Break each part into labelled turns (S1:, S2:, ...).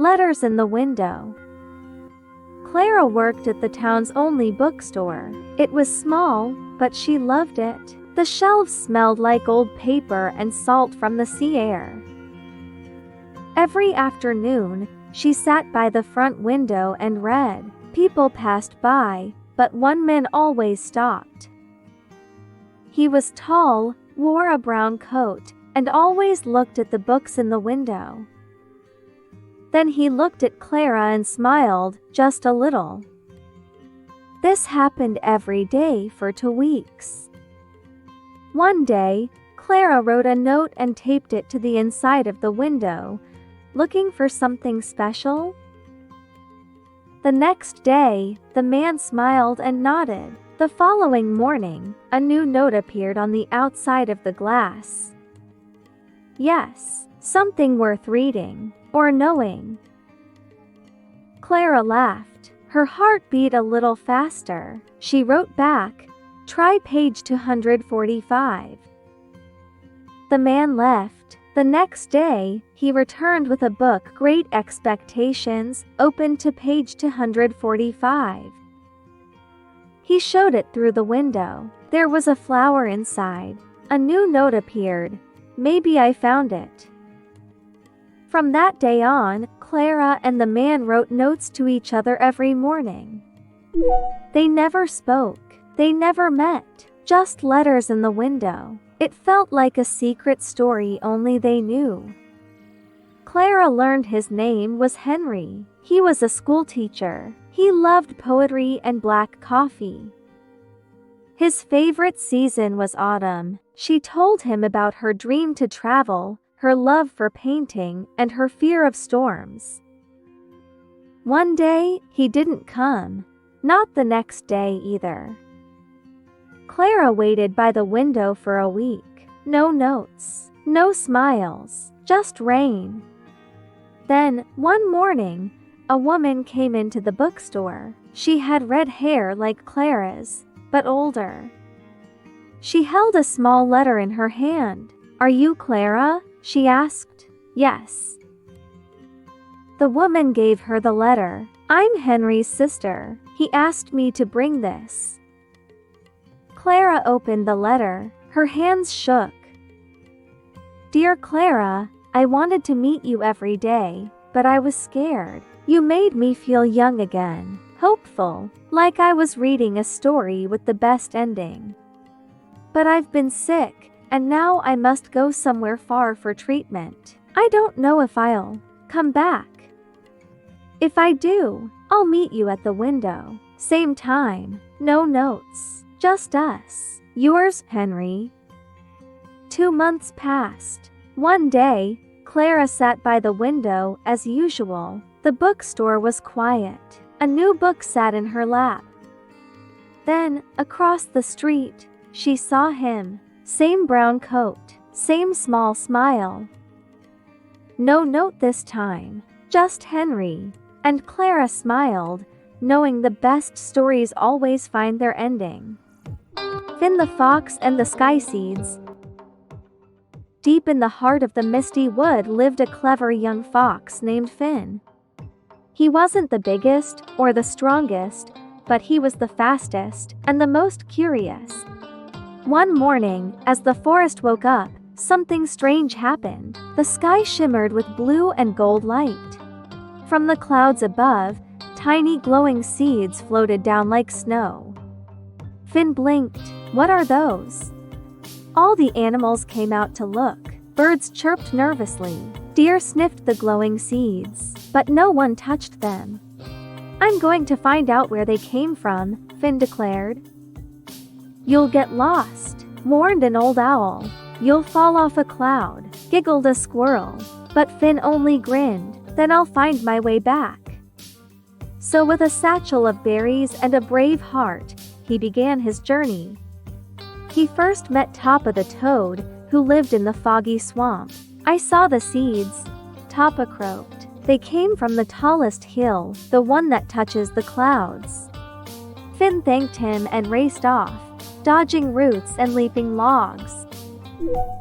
S1: Letters in the window. Clara worked at the town's only bookstore. It was small, but she loved it. The shelves smelled like old paper and salt from the sea air. Every afternoon, she sat by the front window and read. People passed by, but one man always stopped. He was tall, wore a brown coat, and always looked at the books in the window. Then he looked at Clara and smiled, just a little. This happened every day for 2 weeks. One day, Clara wrote a note and taped it to the inside of the window, looking for something special. The next day, the man smiled and nodded. The following morning, a new note appeared on the outside of the glass. Yes, something worth reading, or knowing. Clara laughed. Her heart beat a little faster. She wrote back, "Try page 245. The man left. The next day, he returned with a book, Great Expectations, opened to page 245. He showed it through the window. There was a flower inside. A new note appeared. Maybe I found it. From that day on, Clara and the man wrote notes to each other every morning. They never spoke. They never met. Just letters in the window. It felt like a secret story only they knew. Clara learned his name was Henry. He was a schoolteacher. He loved poetry and black coffee. His favorite season was autumn. She told him about her dream to travel, her love for painting, and her fear of storms. One day, he didn't come. Not the next day either. Clara waited by the window for a week. No notes, no smiles, just rain. Then, one morning, a woman came into the bookstore. She had red hair like Clara's, but older. She held a small letter in her hand. "Are you Clara?" she asked. "Yes." The woman gave her the letter. "I'm Henry's sister. He asked me to bring this." Clara opened the letter. Her hands shook. "Dear Clara, I wanted to meet you every day, but I was scared. You made me feel young again, hopeful, like I was reading a story with the best ending. But I've been sick, and now I must go somewhere far for treatment. I don't know if I'll come back. If I do, I'll meet you at the window. Same time, no notes, just us. Yours, Henry." 2 months passed. One day, Clara sat by the window as usual. The bookstore was quiet. A new book sat in her lap. Then, across the street, she saw him. Same brown coat, same small smile. No note this time, just Henry. And Clara smiled, knowing the best stories always find their ending. Finn the Fox and the Sky Seeds. Deep in the heart of the misty wood lived a clever young fox named Finn. He wasn't the biggest or the strongest, but he was the fastest and the most curious. One morning, as the forest woke up, something strange happened. The sky shimmered with blue and gold light. From the clouds above, tiny glowing seeds floated down like snow. Finn blinked. "What are those?" All the animals came out to look. Birds chirped nervously. Deer sniffed the glowing seeds, but no one touched them. "I'm going to find out where they came from," Finn declared. "You'll get lost," warned an old owl. "You'll fall off a cloud," giggled a squirrel. But Finn only grinned. "Then I'll find my way back." So with a satchel of berries and a brave heart, he began his journey. He first met Toppa the toad, who lived in the foggy swamp. "I saw the seeds," Toppa croaked. "They came from the tallest hill, the one that touches the clouds." Finn thanked him and raced off, dodging roots and leaping logs.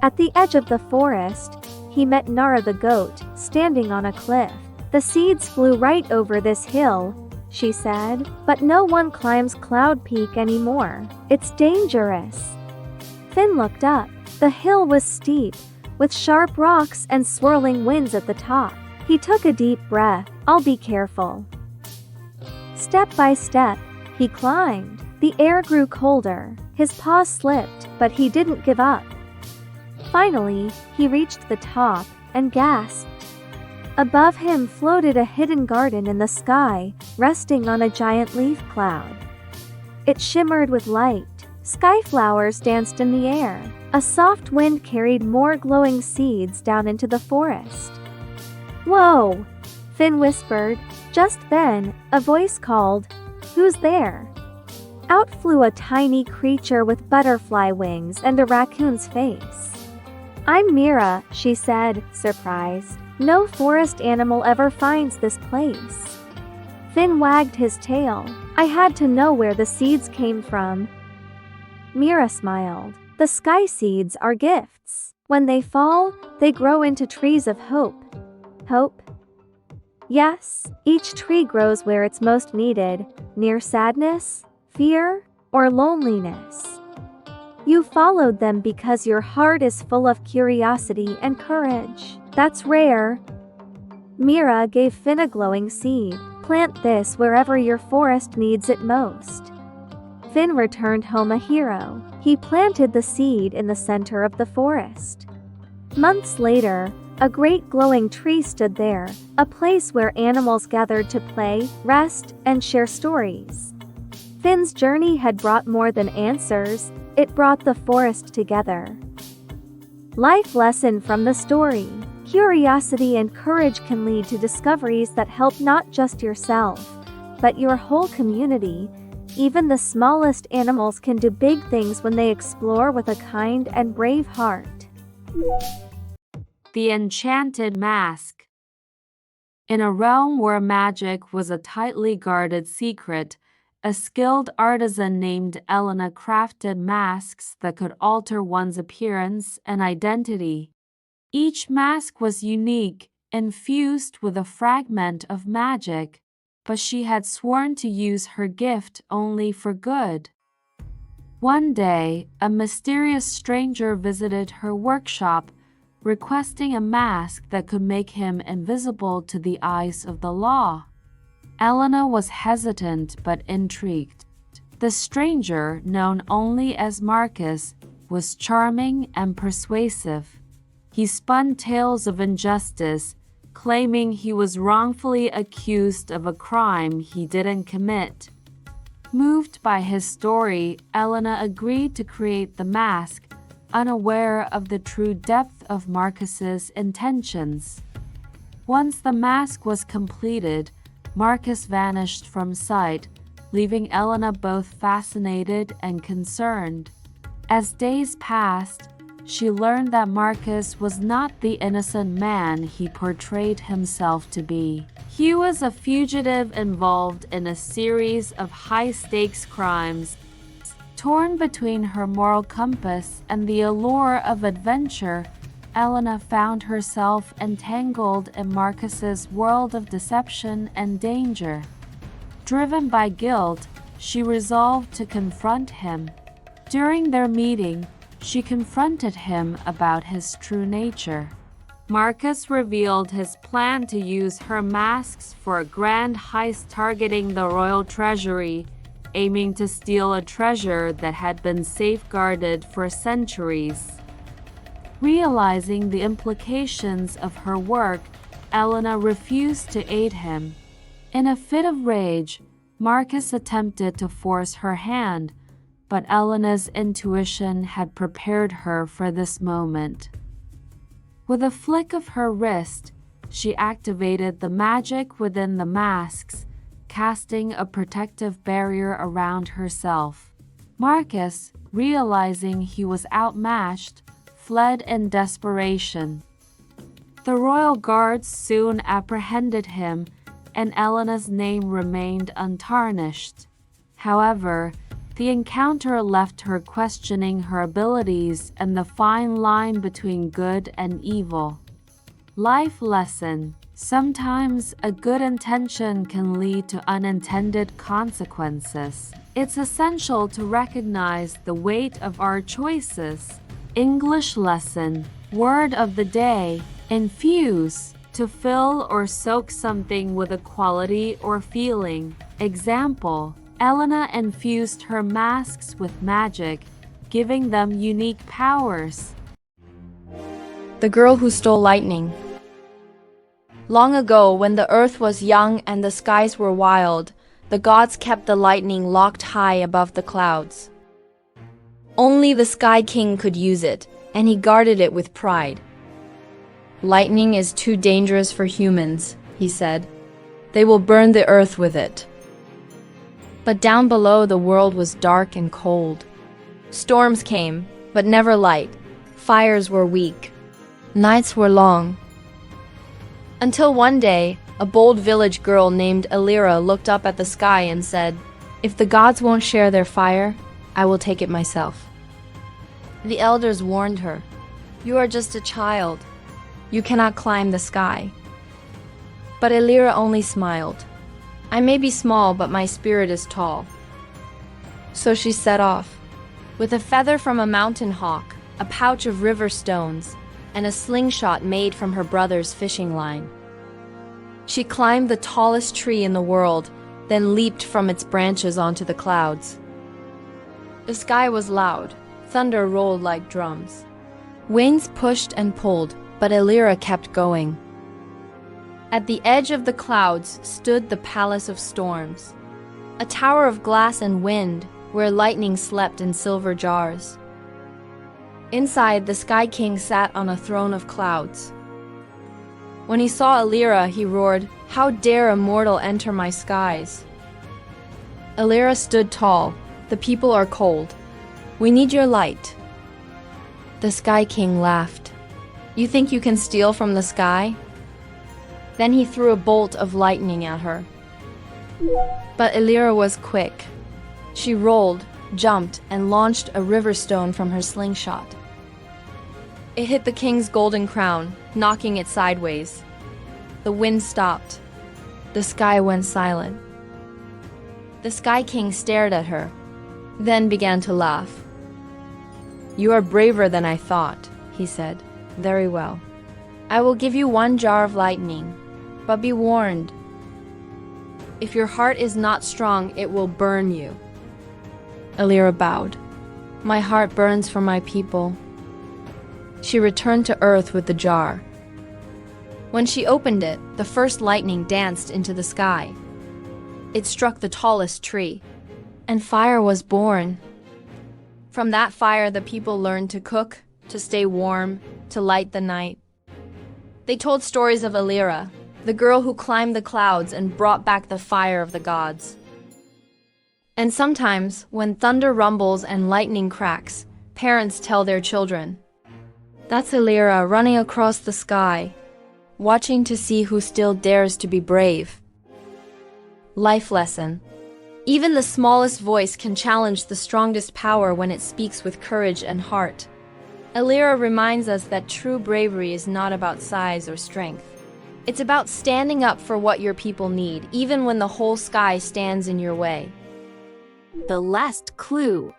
S1: At the edge of the forest, he met Nara the goat, standing on a cliff. The seeds flew right over this hill, she said, but no one climbs Cloud Peak anymore. It's dangerous. Finn looked up. The hill was steep, with sharp rocks and swirling winds at the top. He took a deep breath. I'll be careful. Step by step, he climbed. The air grew colder. His paws slipped, but he didn't give up. Finally, he reached the top and gasped. Above him floated a hidden garden in the sky, resting on a giant leaf cloud. It shimmered with light. Sky flowers danced in the air. A soft wind carried more glowing seeds down into the forest. "Whoa!" Finn whispered. Just then, a voice called, "Who's there?" Out flew a tiny creature with butterfly wings and a raccoon's face. "I'm Mira," she said, surprised. "No forest animal ever finds this place." Finn wagged his tail. "I had to know where the seeds came from." Mira smiled. "The sky seeds are gifts. When they fall, they grow into trees of hope." Hope? Yes, each tree grows where it's most needed, near sadness, fear, or loneliness. You followed them because your heart is full of curiosity and courage. That's rare. Mira gave Finn a glowing seed. "Plant this wherever your forest needs it most." Finn returned home a hero. He planted the seed in the center of the forest. Months later, a great glowing tree stood there, a place where animals gathered to play, rest, and share stories. Finn's journey had brought more than answers, it brought the forest together. Life lesson from the story. Curiosity and courage can lead to discoveries that help not just yourself, but your whole community. Even the smallest animals can do big things when they explore with a kind and brave heart.
S2: The Enchanted Mask. In a realm where magic was a tightly guarded secret, a skilled artisan named Elena crafted masks that could alter one's appearance and identity. Each mask was unique, infused with a fragment of magic, but she had sworn to use her gift only for good. One day, a mysterious stranger visited her workshop, requesting a mask that could make him invisible to the eyes of the law. Elena was hesitant but intrigued. The stranger, known only as Marcus, was charming and persuasive. He spun tales of injustice, claiming he was wrongfully accused of a crime he didn't commit. Moved by his story, Elena agreed to create the mask, unaware of the true depth of Marcus's intentions. Once the mask was completed, Marcus vanished from sight, leaving Elena both fascinated and concerned. As days passed, she learned that Marcus was not the innocent man he portrayed himself to be. He was a fugitive involved in a series of high-stakes crimes. Torn between her moral compass and the allure of adventure, Elena found herself entangled in Marcus's world of deception and danger. Driven by guilt, she resolved to confront him. During their meeting, she confronted him about his true nature. Marcus revealed his plan to use her masks for a grand heist targeting the royal treasury, aiming to steal a treasure that had been safeguarded for centuries. Realizing the implications of her work, Elena refused to aid him. In a fit of rage, Marcus attempted to force her hand, but Elena's intuition had prepared her for this moment. With a flick of her wrist, she activated the magic within the masks, casting a protective barrier around herself. Marcus, realizing he was outmatched, fled in desperation. The royal guards soon apprehended him, and Elena's name remained untarnished. However, the encounter left her questioning her abilities and the fine line between good and evil. Life lesson: Sometimes a good intention can lead to unintended consequences. It's essential to recognize the weight of our choices. English lesson. Word of the day. Infuse. To fill or soak something with a quality or feeling. Example: Elena infused her masks with magic, giving them unique powers.
S3: The girl who stole lightning. Long ago, when the earth was young and the skies were wild, the gods kept the lightning locked high above the clouds. Only the Sky King could use it, and he guarded it with pride. "Lightning is too dangerous for humans," he said. "They will burn the earth with it." But down below, the world was dark and cold. Storms came, but never light. Fires were weak. Nights were long. Until one day, a bold village girl named Elira looked up at the sky and said, "If the gods won't share their fire, I will take it myself." The elders warned her, "You are just a child. You cannot climb the sky." But Elira only smiled. "I may be small, but my spirit is tall." So she set off. With a feather from a mountain hawk, a pouch of river stones, and a slingshot made from her brother's fishing line. She climbed the tallest tree in the world, then leaped from its branches onto the clouds. The sky was loud. Thunder rolled like drums. Winds pushed and pulled, but Elira kept going. At the edge of the clouds stood the Palace of Storms, a tower of glass and wind where lightning slept in silver jars. Inside, the Sky King sat on a throne of clouds. When he saw Elira, he roared, "How dare a mortal enter my skies?" Elira stood tall. "The people are cold. We need your light." The Sky King laughed. "You think you can steal from the sky?" Then he threw a bolt of lightning at her. But Elira was quick. She rolled, jumped, and launched a river stone from her slingshot. It hit the king's golden crown, knocking it sideways. The wind stopped. The sky went silent. The Sky King stared at her, then began to laugh. "You are braver than I thought," he said. "Very well. I will give you 1 jar of lightning, but be warned. If your heart is not strong, it will burn you." Elira bowed. "My heart burns for my people." She returned to earth with the jar. When she opened it, the first lightning danced into the sky. It struck the tallest tree, and fire was born. From that fire, the people learned to cook, to stay warm, to light the night. They told stories of Elira, the girl who climbed the clouds and brought back the fire of the gods. And sometimes, when thunder rumbles and lightning cracks, parents tell their children, "That's Elira running across the sky, watching to see who still dares to be brave." Life lesson. Even the smallest voice can challenge the strongest power when it speaks with courage and heart. Elira reminds us that true bravery is not about size or strength. It's about standing up for what your people need, even when the whole sky stands in your way.
S2: The last clue.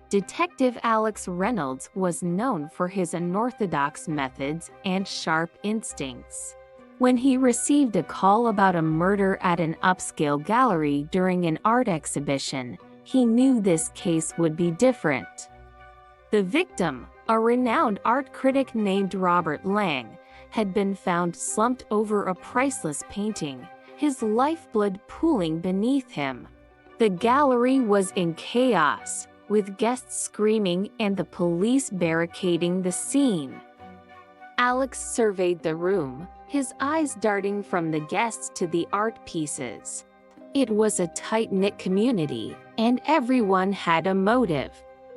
S2: Detective Alex Reynolds was known for his unorthodox methods and sharp instincts. When he received a call about a murder at an upscale gallery during an art exhibition, he knew this case would be different. The victim, a renowned art critic named Robert Lang, had been found slumped over a priceless painting, his lifeblood pooling beneath him. The gallery was in chaos, with guests screaming and the police barricading the scene. Alex surveyed the room, his eyes darting from the guests to the art pieces. It was a tight-knit community, and everyone had a motive.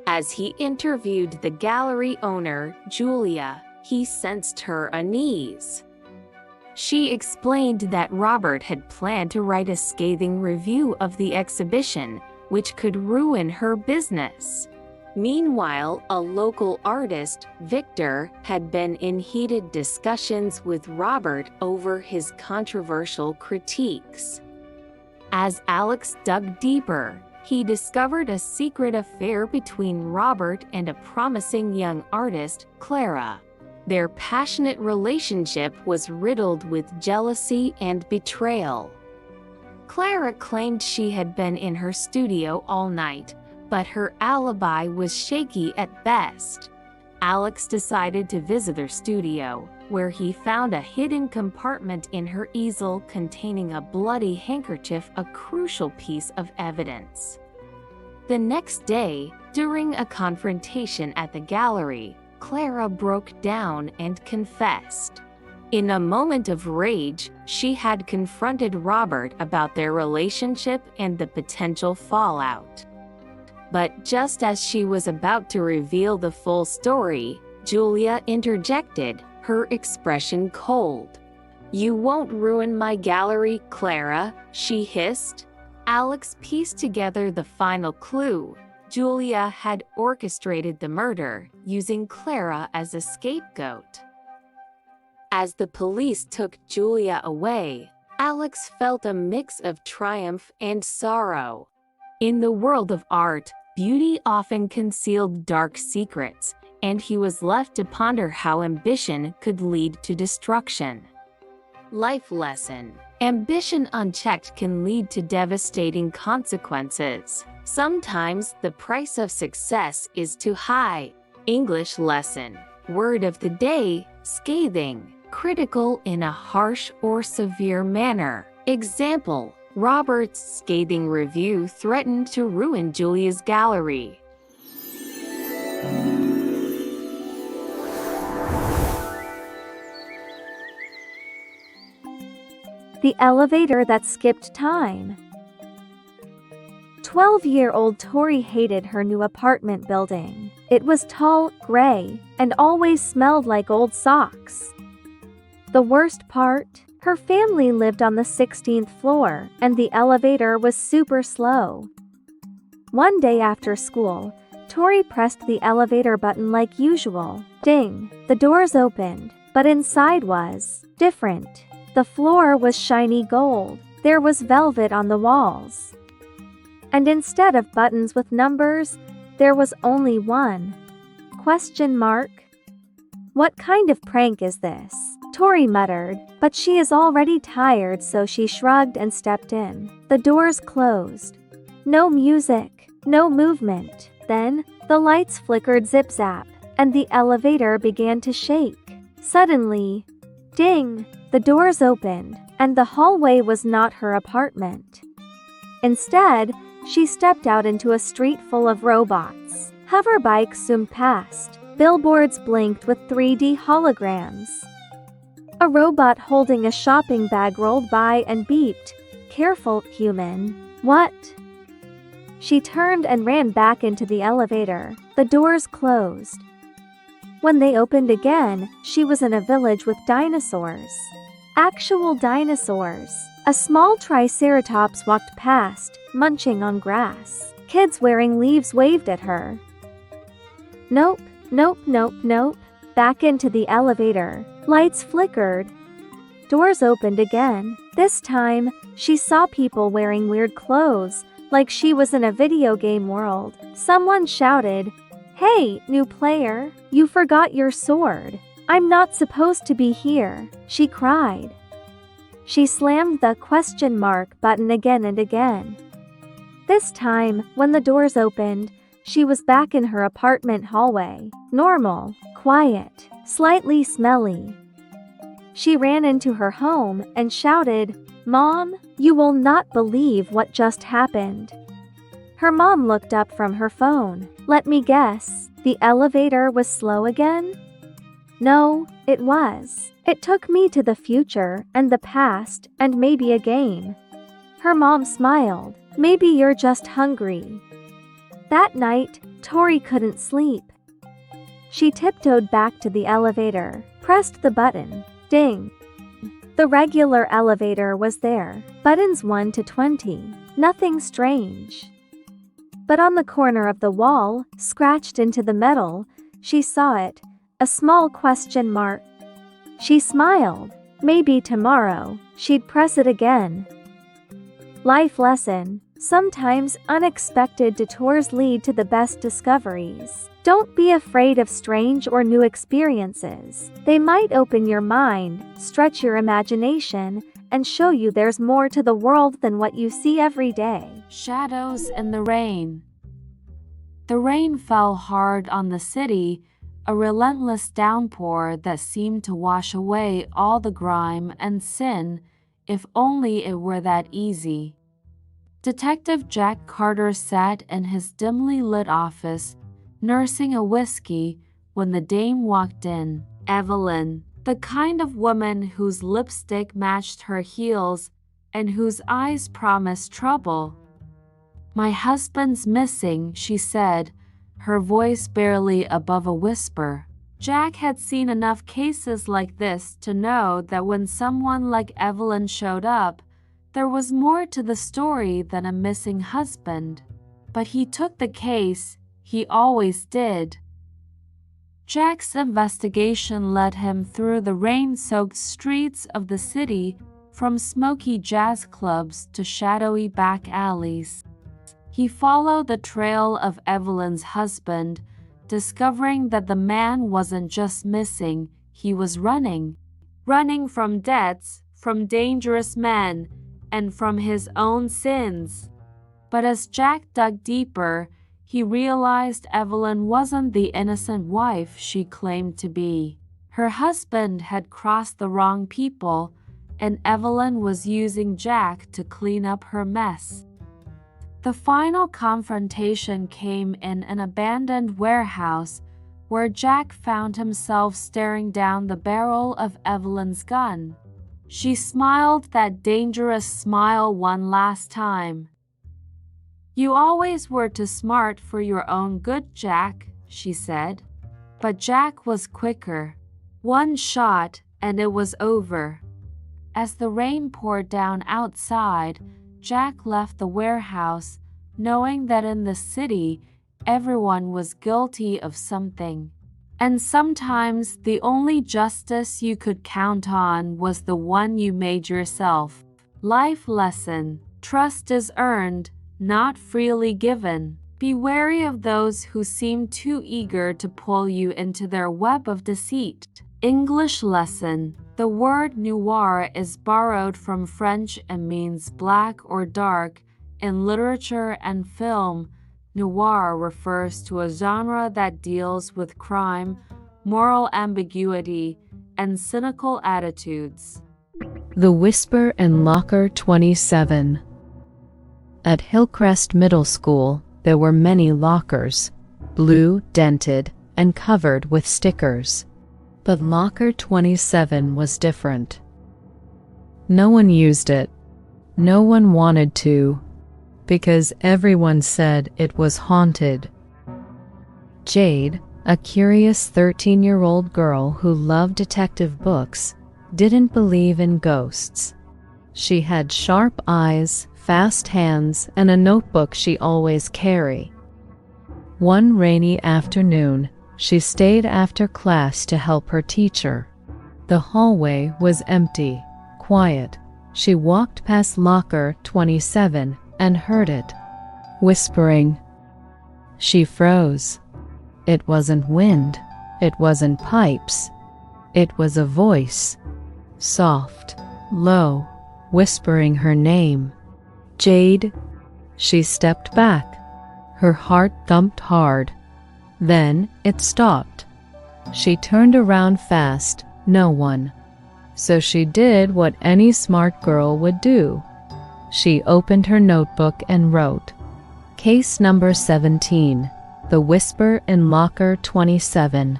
S2: As he interviewed the gallery owner, Julia, he sensed her unease. She explained that Robert had planned to write a scathing review of the exhibition, which could ruin her business. Meanwhile, a local artist, Victor, had been in heated discussions with Robert over his controversial critiques. As Alex dug deeper, he discovered a secret affair between Robert and a promising young artist, Clara. Their passionate relationship was riddled with jealousy and betrayal. Clara claimed she had been in her studio all night, but her alibi was shaky at best. Alex decided to visit her studio, where he found a hidden compartment in her easel containing a bloody handkerchief, a crucial piece of evidence. The next day, during a confrontation at the gallery, Clara broke down and confessed. In a moment of rage, she had confronted Robert about their relationship and the potential fallout. But just as she was about to reveal the full story, Julia interjected, her expression cold. "You won't ruin my gallery, Clara," she hissed. Alex pieced together the final clue. Julia had orchestrated the murder, using Clara as a scapegoat. As the police took Julia away, Alex felt a mix of triumph and sorrow. In the world of art, beauty often concealed dark secrets, and he was left to ponder how ambition could lead to destruction. Life lesson: ambition unchecked can lead to devastating consequences. Sometimes the price of success is too high. English lesson: word of the day, scathing, critical in a harsh or severe manner. Example: Robert's scathing review threatened to ruin Julia's gallery.
S1: The elevator that skipped time. 12-year-old Tori hated her new apartment building. It was tall, gray, and always smelled like old socks. The worst part? Her family lived on the 16th floor, and the elevator was super slow. One day after school, Tori pressed the elevator button like usual. Ding! The doors opened, but inside was different. The floor was shiny gold. There was velvet on the walls. And instead of buttons with numbers, there was only one. Question mark? What kind of prank is this? Tori muttered, but she is already tired, so she shrugged and stepped in. The doors closed. No music, no movement. Then, the lights flickered zip-zap, and the elevator began to shake. Suddenly, ding! The doors opened, and the hallway was not her apartment. Instead, she stepped out into a street full of robots. Hover bikes zoomed past. Billboards blinked with 3D holograms. A robot holding a shopping bag rolled by and beeped, "Careful, human." What? She turned and ran back into the elevator. The doors closed. When they opened again, she was in a village with dinosaurs. Actual dinosaurs. A small triceratops walked past, munching on grass. Kids wearing leaves waved at her. Nope, nope, nope, nope. Back into the elevator. Lights flickered. Doors opened again. This time, she saw people wearing weird clothes, like she was in a video game world. Someone shouted, "Hey, new player, you forgot your sword. I'm not supposed to be here," she cried. She slammed the question mark button again and again. This time, when the doors opened, she was back in her apartment hallway. Normal, quiet, slightly smelly. She ran into her home and shouted, "Mom, you will not believe what just happened." Her mom looked up from her phone. "Let me guess, the elevator was slow again?" "No, it was. It took me to the future and the past and maybe a game." Her mom smiled. "Maybe you're just hungry." That night, Tori couldn't sleep. She tiptoed back to the elevator, pressed the button. Ding! The regular elevator was there. Buttons 1 to 20. Nothing strange. But on the corner of the wall, scratched into the metal, she saw it, a small question mark. She smiled. Maybe tomorrow, she'd press it again. Life lesson. Sometimes unexpected detours lead to the best discoveries. Don't be afraid of strange or new experiences. They might open your mind, stretch your imagination, and show you there's more to the world than what you see every day.
S2: Shadows in the rain. The rain fell hard on the city, a relentless downpour that seemed to wash away all the grime and sin, if only it were that easy. Detective Jack Carter sat in his dimly lit office, nursing a whiskey, when the dame walked in. Evelyn, the kind of woman whose lipstick matched her heels and whose eyes promised trouble. "My husband's missing," she said, her voice barely above a whisper. Jack had seen enough cases like this to know that when someone like Evelyn showed up, there was more to the story than a missing husband. But he took the case. He always did. Jack's investigation led him through the rain-soaked streets of the city, from smoky jazz clubs to shadowy back alleys. He followed the trail of Evelyn's husband, discovering that the man wasn't just missing, he was running. Running from debts, from dangerous men, and from his own sins. But as Jack dug deeper, he realized Evelyn wasn't the innocent wife she claimed to be. Her husband had crossed the wrong people, and Evelyn was using Jack to clean up her mess. The final confrontation came in an abandoned warehouse, where Jack found himself staring down the barrel of Evelyn's gun. She smiled that dangerous smile one last time. "You always were too smart for your own good, Jack," she said. But Jack was quicker. One shot, and it was over. As the rain poured down outside, Jack left the warehouse, knowing that in the city, everyone was guilty of something. And sometimes the only justice you could count on was the one you made yourself. Life lesson. Trust is earned, not freely given. Be wary of those who seem too eager to pull you into their web of deceit. English lesson. The word noir is borrowed from French and means black or dark. In literature and film, noir refers to a genre that deals with crime, moral ambiguity, and cynical attitudes.
S4: The Whisper in Locker 27. At Hillcrest Middle School, there were many lockers, blue, dented, and covered with stickers. But Locker 27 was different. No one used it. No one wanted to, because everyone said it was haunted. Jade, a curious 13-year-old girl who loved detective books, didn't believe in ghosts. She had sharp eyes, fast hands, and a notebook she always carried. One rainy afternoon, she stayed after class to help her teacher. The hallway was empty, quiet. She walked past Locker 27 and heard it, whispering. She froze. It wasn't wind. It wasn't pipes. It was a voice, soft, low, whispering her name. "Jade." She stepped back. Her heart thumped hard. Then it stopped. She turned around fast. No one. So she did what any smart girl would do. She opened her notebook and wrote, "Case number 17, The Whisper in Locker 27.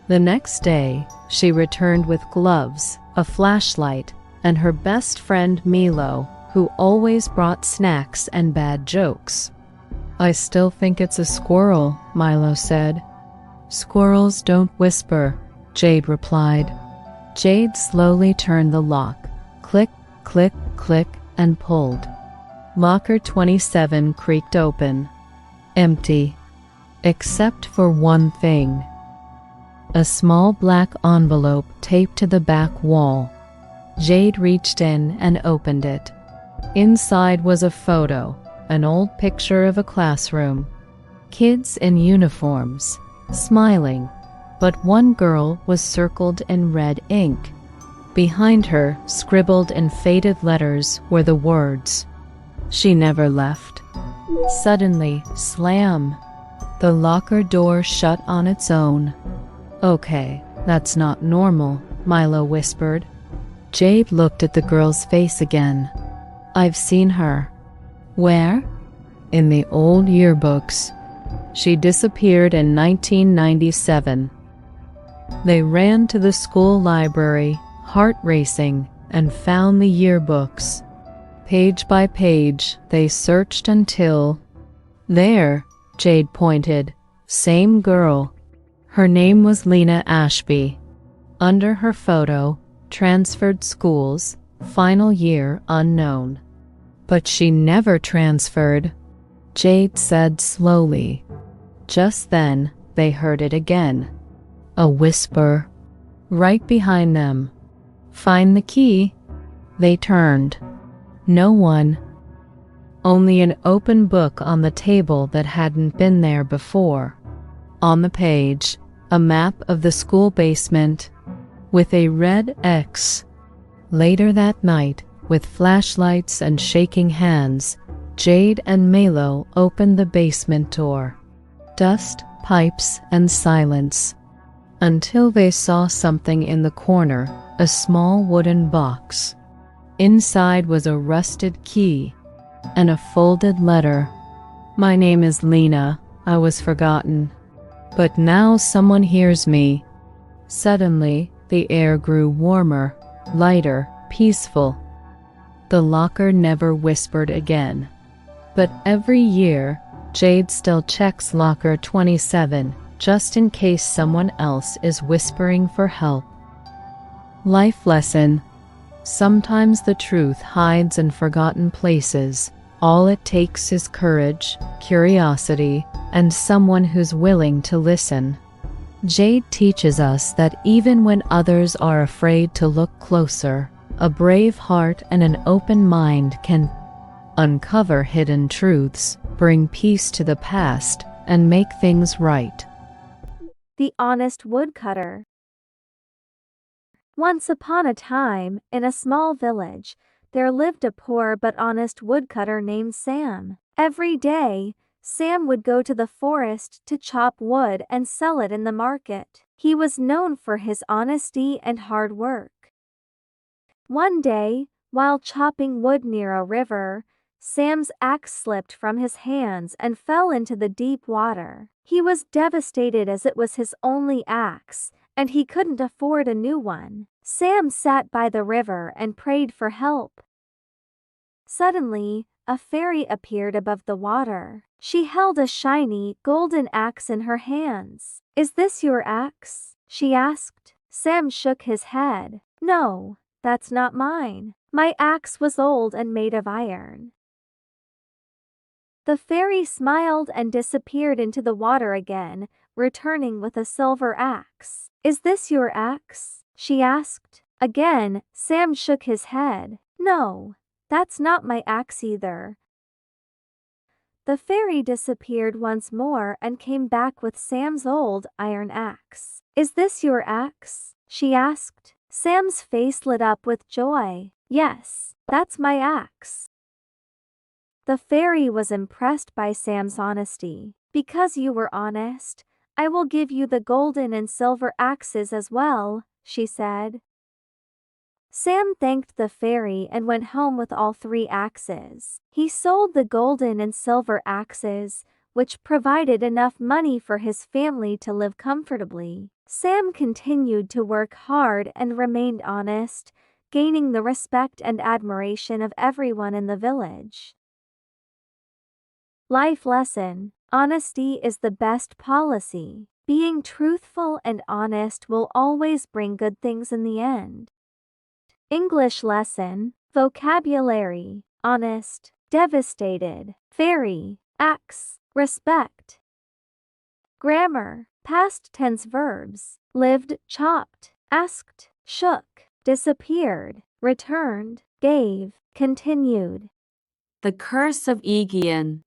S4: The next day, she returned with gloves, a flashlight, and her best friend Milo, who always brought snacks and bad jokes. "I still think it's a squirrel," Milo said. "Squirrels don't whisper," Jade replied. Jade slowly turned the lock. Click, click, click, and pulled. Locker 27 creaked open. Empty. Except for one thing. A small black envelope taped to the back wall. Jade reached in and opened it. Inside was a photo, an old picture of a classroom. Kids in uniforms, smiling, but one girl was circled in red ink. Behind her, scribbled in faded letters, were the words, "She never left." Suddenly, slam! The locker door shut on its own. "Okay, that's not normal," Milo whispered. Jade looked at the girl's face again. "I've seen her." "Where?" "In the old yearbooks. She disappeared in 1997. They ran to the school library, heart racing, and found the yearbooks. Page by page, they searched until... There, Jade pointed. Same girl. Her name was Lena Ashby. Under her photo, transferred schools, final year unknown. But she never transferred, Jade said slowly. Just then, they heard it again. A whisper. Right behind them. "Find the key." They turned. No one. Only an open book on the table that hadn't been there before. On the page, a map of the school basement with a red X. Later that night, with flashlights and shaking hands, Jade and Milo opened the basement door. Dust, pipes, and silence. Until they saw something in the corner, a small wooden box. Inside was a rusted key and a folded letter. "My name is Lena. I was forgotten. But now someone hears me." Suddenly, the air grew warmer, lighter, peaceful. The locker never whispered again. But every year, Jade still checks locker 27, just in case someone else is whispering for help. Life lesson. Sometimes the truth hides in forgotten places. All it takes is courage, curiosity, and someone who's willing to listen. Jade teaches us that even when others are afraid to look closer, a brave heart and an open mind can uncover hidden truths, bring peace to the past, and make things right.
S1: The Honest Woodcutter. Once upon a time, in a small village, there lived a poor but honest woodcutter named Sam. Every day, Sam would go to the forest to chop wood and sell it in the market. He was known for his honesty and hard work. One day, while chopping wood near a river, Sam's axe slipped from his hands and fell into the deep water. He was devastated as it was his only axe, and he couldn't afford a new one. Sam sat by the river and prayed for help. Suddenly, a fairy appeared above the water. She held a shiny, golden axe in her hands. "Is this your axe?" she asked. Sam shook his head. "No, that's not mine. My axe was old and made of iron." The fairy smiled and disappeared into the water again, returning with a silver axe. "Is this your axe?" she asked. Again, Sam shook his head. "No, that's not my axe either." The fairy disappeared once more and came back with Sam's old iron axe. "Is this your axe?" she asked. Sam's face lit up with joy. "Yes, that's my axe." The fairy was impressed by Sam's honesty. "Because you were honest, I will give you the golden and silver axes as well," she said. Sam thanked the fairy and went home with all 3 axes. He sold the golden and silver axes, which provided enough money for his family to live comfortably. Sam continued to work hard and remained honest, gaining the respect and admiration of everyone in the village. Life lesson. Honesty is the best policy. Being truthful and honest will always bring good things in the end. English lesson. Vocabulary. Honest, devastated, fairy, axe. respect. Grammar, past tense verbs, lived, chopped, asked, shook, disappeared, returned, gave, continued.
S2: The curse of Aegeon.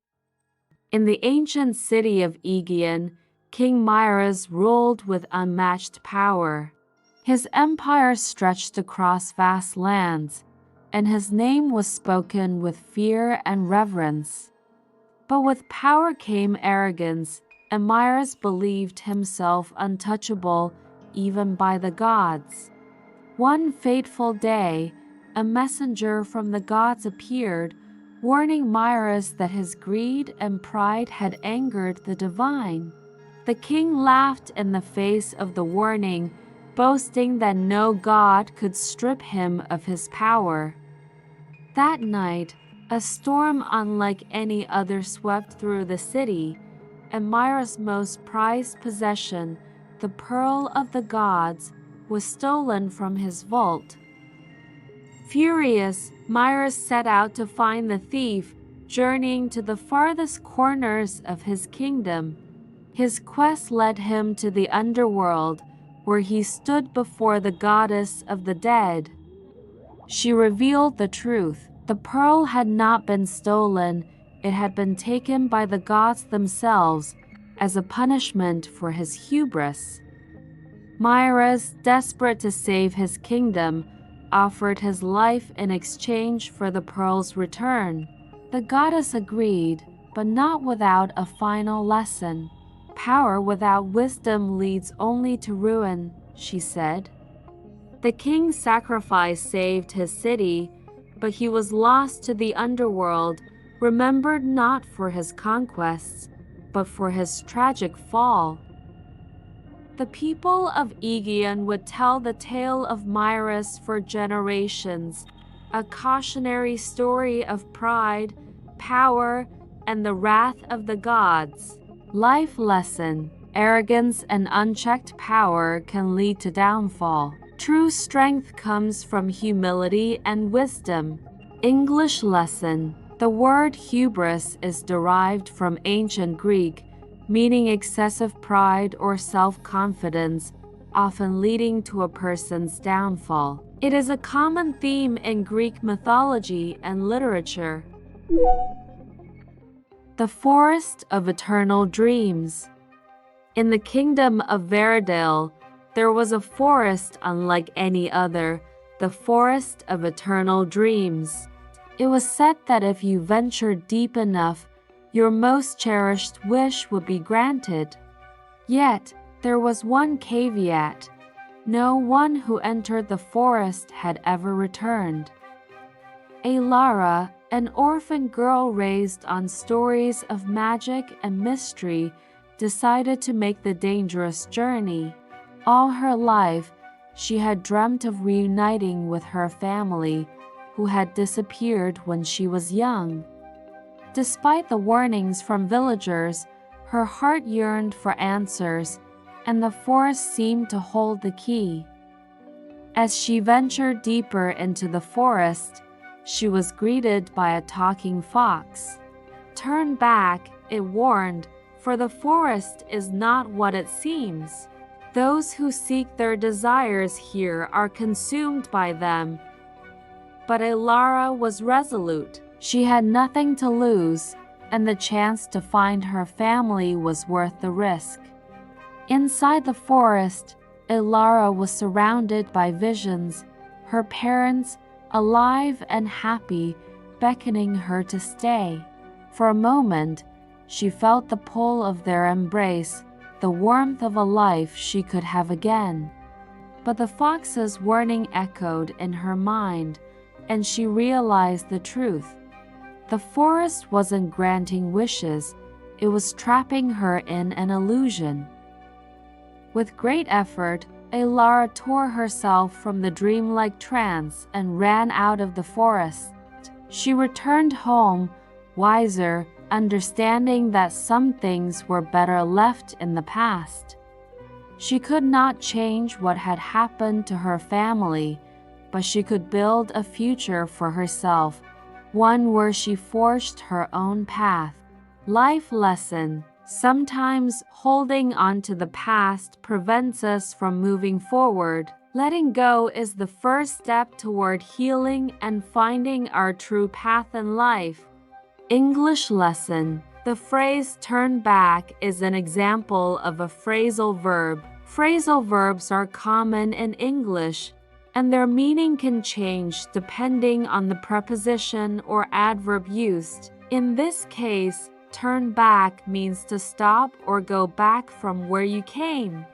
S2: In the ancient city of Aegeon, King Miras ruled with unmatched power. His empire stretched across vast lands, and his name was spoken with fear and reverence. But with power came arrogance, and Miras believed himself untouchable even by the gods. One fateful day, a messenger from the gods appeared, warning Miras that his greed and pride had angered the divine. The king laughed in the face of the warning, boasting that no god could strip him of his power. That night, a storm unlike any other swept through the city, and Myra's most prized possession, the Pearl of the Gods, was stolen from his vault. Furious, Myra set out to find the thief, journeying to the farthest corners of his kingdom. His quest led him to the underworld, where he stood before the goddess of the dead. She revealed the truth. The pearl had not been stolen, it had been taken by the gods themselves as a punishment for his hubris. Miras, desperate to save his kingdom, offered his life in exchange for the pearl's return. The goddess agreed, but not without a final lesson. Power without wisdom leads only to ruin, she said. The king's sacrifice saved his city, but he was lost to the underworld, remembered not for his conquests, but for his tragic fall. The people of Aegeon would tell the tale of Miras for generations, a cautionary story of pride, power, and the wrath of the gods. Life lesson: arrogance and unchecked power can lead to downfall. True strength comes from humility and wisdom. English lesson: the word hubris is derived from ancient Greek, meaning excessive pride or self-confidence, often leading to a person's downfall. It is a common theme in Greek mythology and literature. The Forest of Eternal Dreams. In the kingdom of Veridale, there was a forest unlike any other, the Forest of Eternal Dreams. It was said that if you ventured deep enough, your most cherished wish would be granted. Yet, there was one caveat. No one who entered the forest had ever returned. Alara, an orphan girl raised on stories of magic and mystery, decided to make the dangerous journey. All her life, she had dreamt of reuniting with her family, who had disappeared when she was young. Despite the warnings from villagers, her heart yearned for answers, and the forest seemed to hold the key. As she ventured deeper into the forest, she was greeted by a talking fox. "Turn back," it warned, "for the forest is not what it seems. Those who seek their desires here are consumed by them." But Alara was resolute. She had nothing to lose, and the chance to find her family was worth the risk. Inside the forest, Alara was surrounded by visions, her parents, alive and happy, beckoning her to stay. For a moment, she felt the pull of their embrace, the warmth of a life she could have again. But the fox's warning echoed in her mind, and she realized the truth. The forest wasn't granting wishes, it was trapping her in an illusion. With great effort, Alara tore herself from the dreamlike trance and ran out of the forest. She returned home, wiser, understanding that some things were better left in the past. She could not change what had happened to her family, but she could build a future for herself, one where she forged her own path. Life lesson. Sometimes holding on to the past prevents us from moving forward. Letting go is the first step toward healing and finding our true path in life. English lesson. The phrase turn back is an example of a phrasal verb. Phrasal verbs are common in English, and their meaning can change depending on the preposition or adverb used. In this case, turn back means to stop or go back from where you came.